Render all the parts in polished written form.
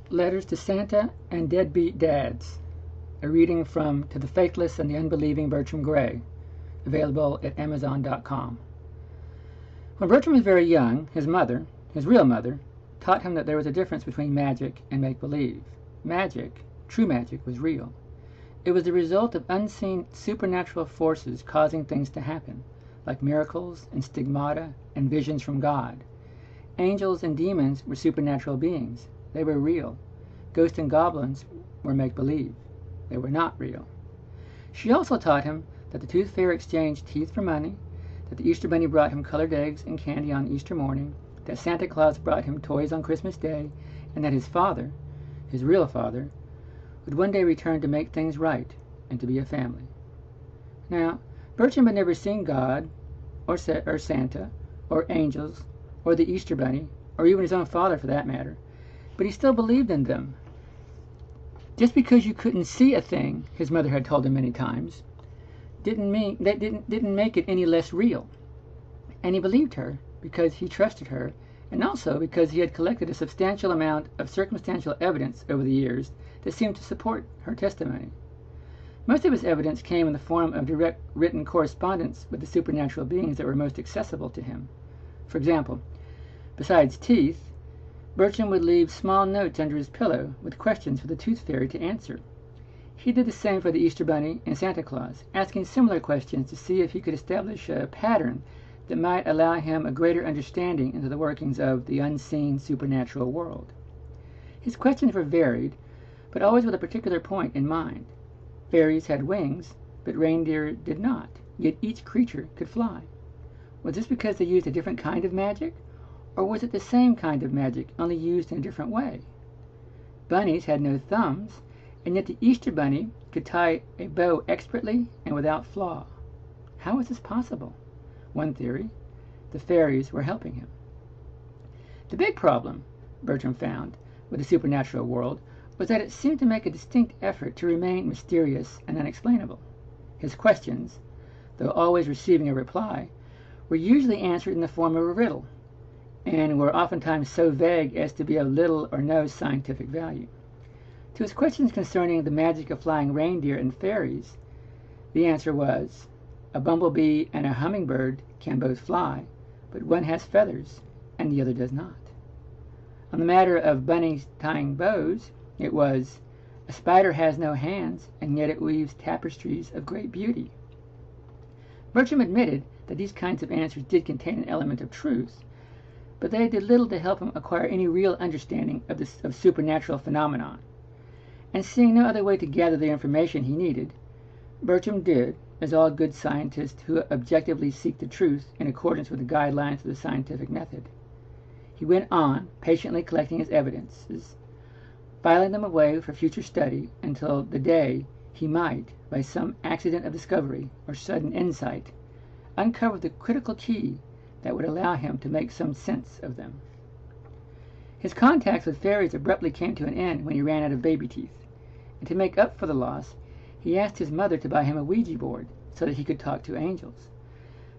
Letters to Santa and Deadbeat Dads. A reading from To the Faithless and the Unbelieving Bertram Gray, available at Amazon.com. When Bertram was very young, his mother, his real mother, taught him that there was a difference between magic and make-believe. Magic, true magic, was real. It was the result of unseen supernatural forces causing things to happen, like miracles and stigmata and visions from God. Angels and demons were supernatural beings. They were real. Ghosts and goblins were make-believe. They were not real. She also taught him that the Tooth Fairy exchanged teeth for money, that the Easter Bunny brought him colored eggs and candy on Easter morning, that Santa Claus brought him toys on Christmas Day, and that his father, his real father, would one day return to make things right and to be a family. Now, Bertram had never seen God, or Santa, or angels, or the Easter Bunny, or even his own father for that matter, but he still believed in them. Just because you couldn't see a thing, his mother had told him many times, didn't make it any less real. And he believed her because he trusted her, and also because he had collected a substantial amount of circumstantial evidence over the years that seemed to support her testimony. Most of his evidence came in the form of direct written correspondence with the supernatural beings that were most accessible to him. For example, besides teeth, Bertram would leave small notes under his pillow with questions for the Tooth Fairy to answer. He did the same for the Easter Bunny and Santa Claus, asking similar questions to see if he could establish a pattern that might allow him a greater understanding into the workings of the unseen supernatural world. His questions were varied, but always with a particular point in mind. Fairies had wings, but reindeer did not, yet each creature could fly. Was this because they used a different kind of magic? Or was it the same kind of magic, only used in a different way? Bunnies had no thumbs, and yet the Easter Bunny could tie a bow expertly and without flaw. How was this possible? One theory, the fairies were helping him. The big problem, Bertram found, with the supernatural world was that it seemed to make a distinct effort to remain mysterious and unexplainable. His questions, though always receiving a reply, were usually answered in the form of a riddle, and were oftentimes so vague as to be of little or no scientific value. To his questions concerning the magic of flying reindeer and fairies, the answer was, a bumblebee and a hummingbird can both fly, but one has feathers and the other does not. On the matter of bunnies tying bows, it was, a spider has no hands, and yet it weaves tapestries of great beauty. Bertram admitted that these kinds of answers did contain an element of truth, but they did little to help him acquire any real understanding of supernatural phenomenon. And seeing no other way to gather the information he needed, Bertram did, as all good scientists who objectively seek the truth in accordance with the guidelines of the scientific method. He went on, patiently collecting his evidences, filing them away for future study until the day he might, by some accident of discovery or sudden insight, uncover the critical key that would allow him to make some sense of them. His contacts with fairies abruptly came to an end when he ran out of baby teeth, and to make up for the loss, he asked his mother to buy him a Ouija board so that he could talk to angels.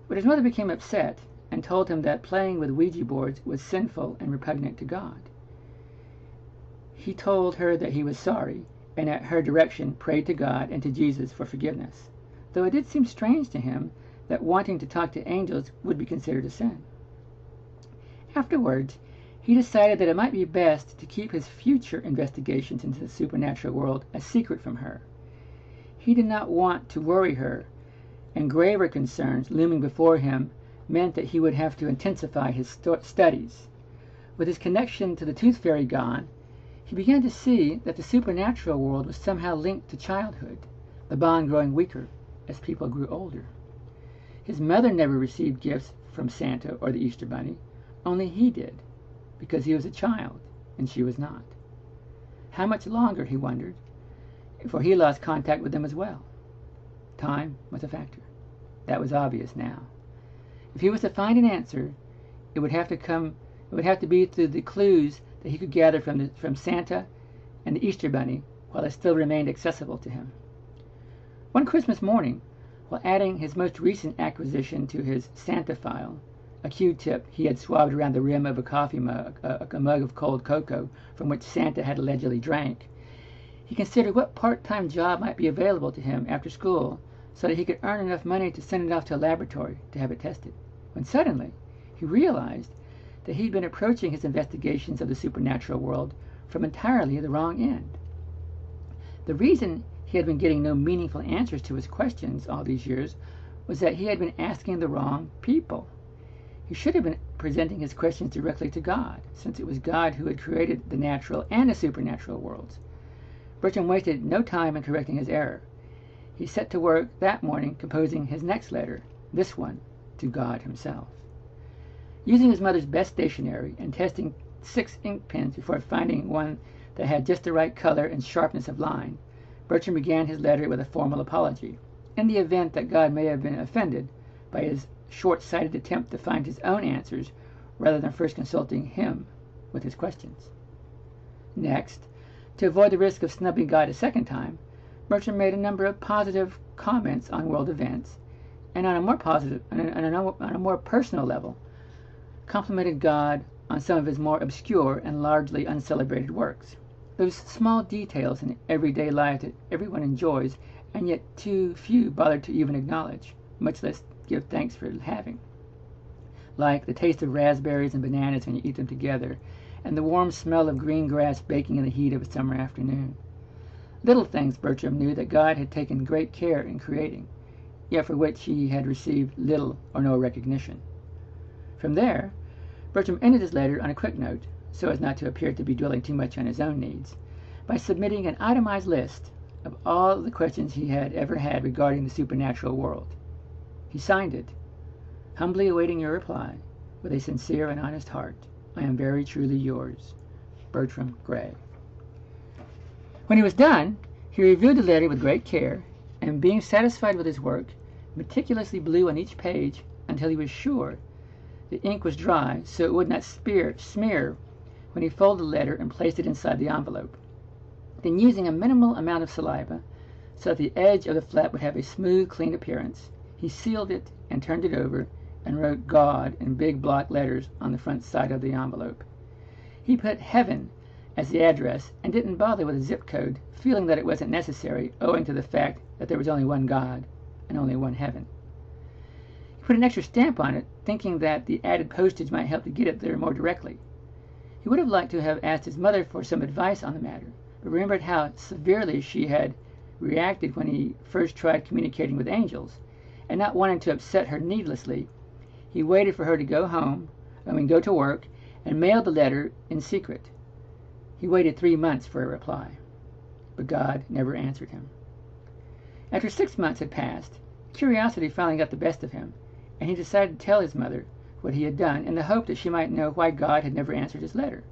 But his mother became upset and told him that playing with Ouija boards was sinful and repugnant to God. He told her that he was sorry, and at her direction prayed to God and to Jesus for forgiveness, though it did seem strange to him that wanting to talk to angels would be considered a sin. Afterwards, he decided that it might be best to keep his future investigations into the supernatural world a secret from her. He did not want to worry her, and graver concerns looming before him meant that he would have to intensify his studies. With his connection to the Tooth Fairy gone, he began to see that the supernatural world was somehow linked to childhood, the bond growing weaker as people grew older. His mother never received gifts from Santa or the Easter Bunny, only he did, because he was a child and she was not. How much longer, he wondered, for he lost contact with them as well. Time was a factor. That was obvious now. If he was to find an answer, it would have to be through the clues that he could gather from Santa and the Easter Bunny while it still remained accessible to him. One Christmas morning, while adding his most recent acquisition to his Santa file, a Q-tip he had swabbed around the rim of a coffee mug, a mug of cold cocoa from which Santa had allegedly drank. He considered what part-time job might be available to him after school so that he could earn enough money to send it off to a laboratory to have it tested. When suddenly, he realized that he'd been approaching his investigations of the supernatural world from entirely the wrong end. The reason he had been getting no meaningful answers to his questions all these years was that he had been asking the wrong people. He should have been presenting his questions directly to God, since it was God who had created the natural and the supernatural worlds. Bertram wasted no time in correcting his error. He set to work that morning composing his next letter, this one, to God himself. Using his mother's best stationery and testing 6 ink pens before finding one that had just the right color and sharpness of line, Bertram began his letter with a formal apology, in the event that God may have been offended by his short-sighted attempt to find his own answers rather than first consulting him with his questions. Next, to avoid the risk of snubbing God a second time, Bertram made a number of positive comments on world events, and on a more personal level, complimented God on some of his more obscure and largely uncelebrated works. Those small details in everyday life that everyone enjoys, and yet too few bother to even acknowledge, much less give thanks for having. Like the taste of raspberries and bananas when you eat them together, and the warm smell of green grass baking in the heat of a summer afternoon. Little things Bertram knew that God had taken great care in creating, yet for which he had received little or no recognition. From there, Bertram ended his letter on a quick note, so as not to appear to be dwelling too much on his own needs, by submitting an itemized list of all the questions he had ever had regarding the supernatural world. He signed it, "Humbly awaiting your reply, with a sincere and honest heart. I am very truly yours, Bertram Gray." When he was done, he reviewed the letter with great care, and being satisfied with his work, meticulously blew on each page until he was sure the ink was dry so it would not smear when he folded the letter and placed it inside the envelope. Then, using a minimal amount of saliva so that the edge of the flap would have a smooth, clean appearance, he sealed it and turned it over and wrote God in big block letters on the front side of the envelope. He put heaven as the address and didn't bother with a zip code, feeling that it wasn't necessary owing to the fact that there was only one God and only one heaven. He put an extra stamp on it, thinking that the added postage might help to get it there more directly. He would have liked to have asked his mother for some advice on the matter, but remembered how severely she had reacted when he first tried communicating with angels, and not wanting to upset her needlessly, he waited for her to go to work, and mailed the letter in secret. He waited 3 months for a reply, but God never answered him. After 6 months had passed, curiosity finally got the best of him, and he decided to tell his mother what he had done in the hope that she might know why God had never answered his letter.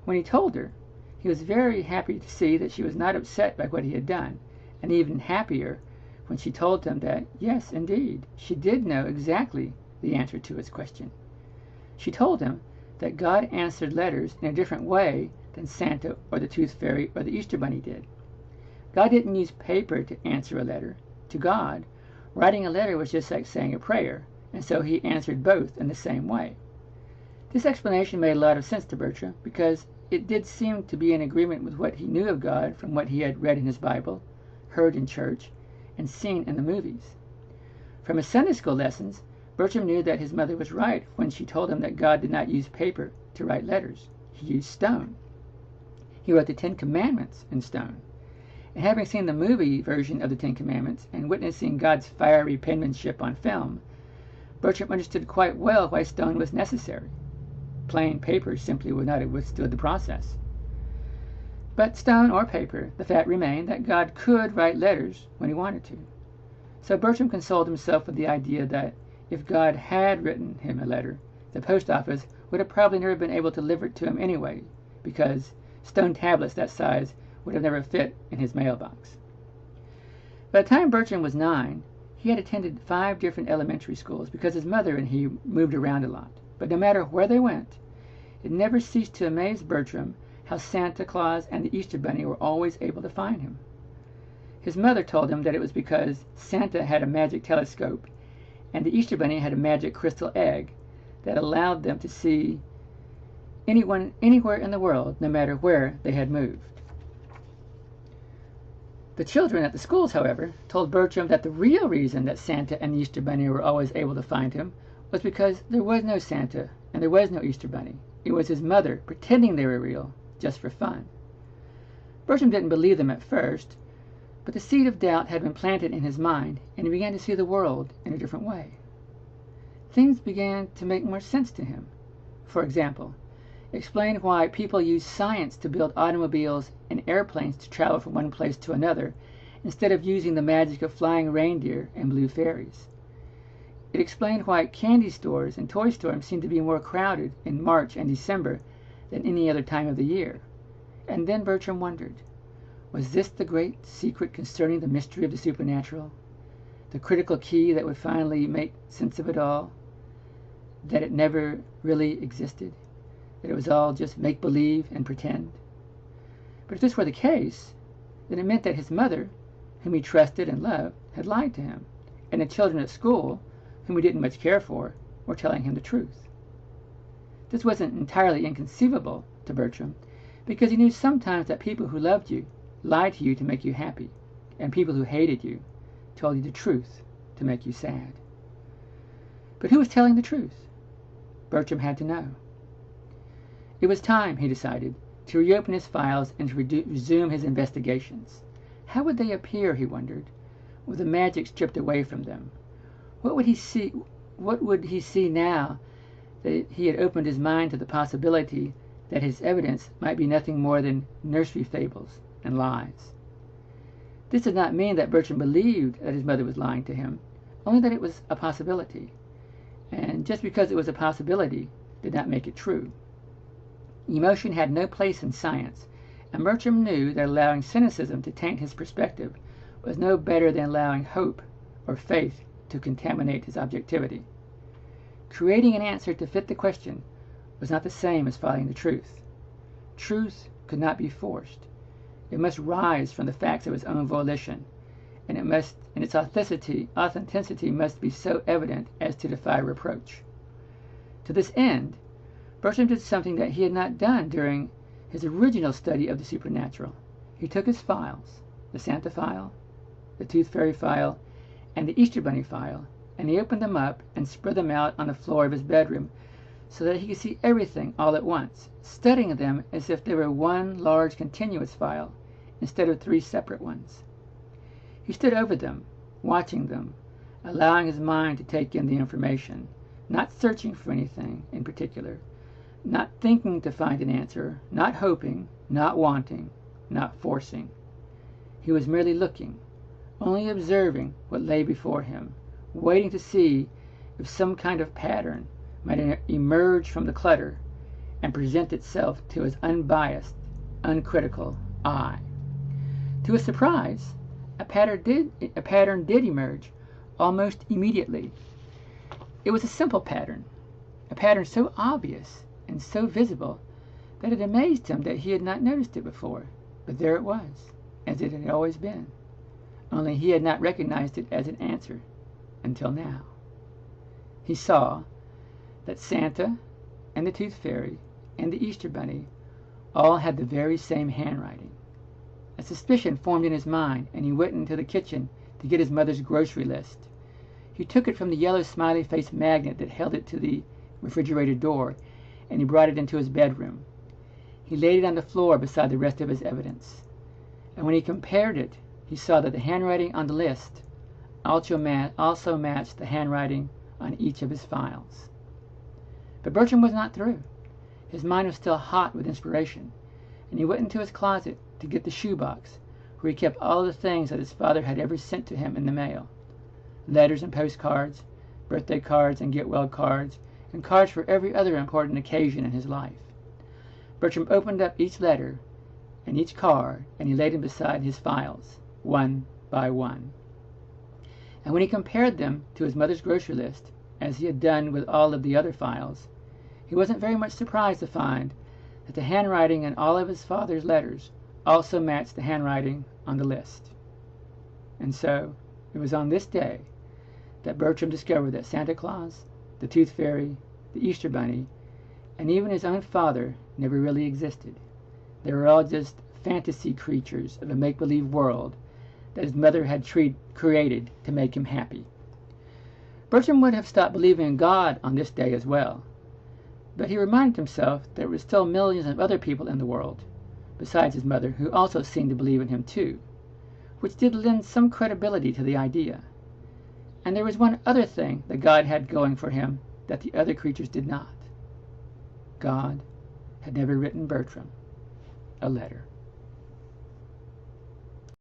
When he told her, he was very happy to see that she was not upset by what he had done, and even happier when she told him that, yes, indeed, she did know exactly the answer to his question. She told him that God answered letters in a different way than Santa or the Tooth Fairy or the Easter Bunny did. God didn't use paper to answer a letter. To God, writing a letter was just like saying a prayer, and so he answered both in the same way. This explanation made a lot of sense to Bertram, because it did seem to be in agreement with what he knew of God from what he had read in his Bible, heard in church, and seen in the movies. From his Sunday school lessons, Bertram knew that his mother was right when she told him that God did not use paper to write letters. He used stone. He wrote the 10 Commandments in stone. And having seen the movie version of the 10 Commandments and witnessing God's fiery penmanship on film, Bertram understood quite well why stone was necessary. Plain paper simply would not have withstood the process. But stone or paper, the fact remained that God could write letters when he wanted to. So Bertram consoled himself with the idea that if God had written him a letter, the post office would have probably never been able to deliver it to him anyway, because stone tablets that size would have never fit in his mailbox. By the time Bertram was 9, he had attended 5 different elementary schools because his mother and he moved around a lot. But no matter where they went, it never ceased to amaze Bertram how Santa Claus and the Easter Bunny were always able to find him. His mother told him that it was because Santa had a magic telescope and the Easter Bunny had a magic crystal egg that allowed them to see anyone anywhere in the world, no matter where they had moved. The children at the schools, however, told Bertram that the real reason that Santa and the Easter Bunny were always able to find him was because there was no Santa and there was no Easter Bunny. It was his mother pretending they were real, just for fun. Bertram didn't believe them at first, but the seed of doubt had been planted in his mind, and he began to see the world in a different way. Things began to make more sense to him. For example, explain why people use science to build automobiles and airplanes to travel from one place to another, instead of using the magic of flying reindeer and blue fairies. It explained why candy stores and toy stores seem to be more crowded in March and December than any other time of the year. And then Bertram wondered, was this the great secret concerning the mystery of the supernatural? The critical key that would finally make sense of it all? That it never really existed? That it was all just make-believe and pretend? But if this were the case, then it meant that his mother, whom he trusted and loved, had lied to him, and the children at school, whom he didn't much care for, were telling him the truth. This wasn't entirely inconceivable to Bertram, because he knew sometimes that people who loved you lied to you to make you happy, and people who hated you told you the truth to make you sad. But who was telling the truth? Bertram had to know. It was time, he decided, to reopen his files and to resume his investigations. How would they appear, he wondered, with the magic stripped away from them? What would he see now that he had opened his mind to the possibility that his evidence might be nothing more than nursery fables and lies? This did not mean that Bertram believed that his mother was lying to him, only that it was a possibility. And just because it was a possibility did not make it true. Emotion had no place in science, and Bertram knew that allowing cynicism to taint his perspective was no better than allowing hope or faith to contaminate his objectivity. Creating an answer to fit the question was not the same as finding the truth. Truth could not be forced. It must rise from the facts of its own volition, and its authenticity must be so evident as to defy reproach. To this end, Bertram did something that he had not done during his original study of the supernatural. He took his files, the Santa file, the Tooth Fairy file, and the Easter Bunny file, and he opened them up and spread them out on the floor of his bedroom so that he could see everything all at once, studying them as if they were one large continuous file instead of 3 separate ones. He stood over them, watching them, allowing his mind to take in the information, not searching for anything in particular, not thinking to find an answer, not hoping, not wanting, not forcing. He was merely looking, only observing what lay before him, waiting to see if some kind of pattern might emerge from the clutter and present itself to his unbiased, uncritical eye. To his surprise, a pattern did emerge almost immediately. It was a simple pattern, a pattern so obvious and so visible that it amazed him that he had not noticed it before. But there it was, as it had always been, only he had not recognized it as an answer until now. He saw that Santa and the Tooth Fairy and the Easter Bunny all had the very same handwriting. A suspicion formed in his mind, and he went into the kitchen to get his mother's grocery list. He took it from the yellow smiley face magnet that held it to the refrigerator door, and he brought it into his bedroom. He laid it on the floor beside the rest of his evidence. And when he compared it, he saw that the handwriting on the list also matched the handwriting on each of his files. But Bertram was not through. His mind was still hot with inspiration, and he went into his closet to get the shoebox, where he kept all the things that his father had ever sent to him in the mail. Letters and postcards, birthday cards and get-well cards, and cards for every other important occasion in his life. Bertram opened up each letter and each card, and he laid them beside his files, one by one. And when he compared them to his mother's grocery list, as he had done with all of the other files, he wasn't very much surprised to find that the handwriting in all of his father's letters also matched the handwriting on the list. And so, it was on this day that Bertram discovered that Santa Claus, the Tooth Fairy, the Easter Bunny, and even his own father never really existed. They were all just fantasy creatures of a make-believe world that his mother had created to make him happy. Bertram would have stopped believing in God on this day as well, but he reminded himself that there were still millions of other people in the world, besides his mother, who also seemed to believe in him too, which did lend some credibility to the idea. And there was one other thing that God had going for him that the other creatures did not. God had never written Bertram a letter.